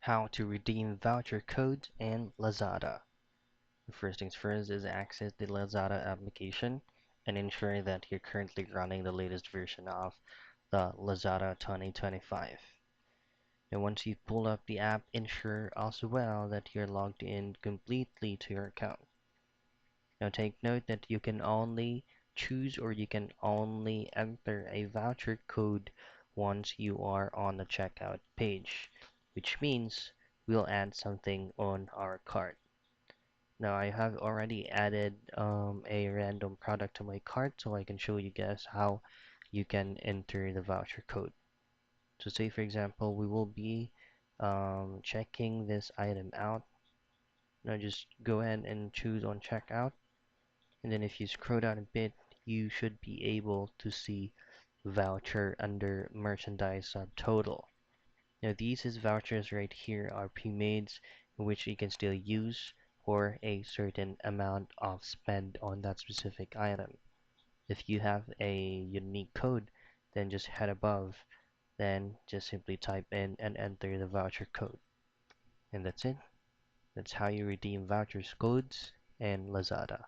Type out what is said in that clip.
How to redeem voucher codes in Lazada. The first things first is access the Lazada application and ensure that you're currently running the latest version of the Lazada 2025. And once you pull up the app, ensure as well that you're logged in completely to your account. Now take note that you can only choose or you can only enter a voucher code once you are on the checkout page, which means we'll add something on our cart. Now I have already added a random product to my cart so I can show you guys how you can enter the voucher code. So say for example, we will be checking this item out. Now just go ahead and choose on checkout, and then if you scroll down a bit, you should be able to see voucher under merchandise subtotal. Now these is vouchers right here are pre-mades which you can still use for a certain amount of spend on that specific item. If you have a unique code, then just head above, then just simply type in and enter the voucher code. And that's it. That's how you redeem vouchers codes in Lazada.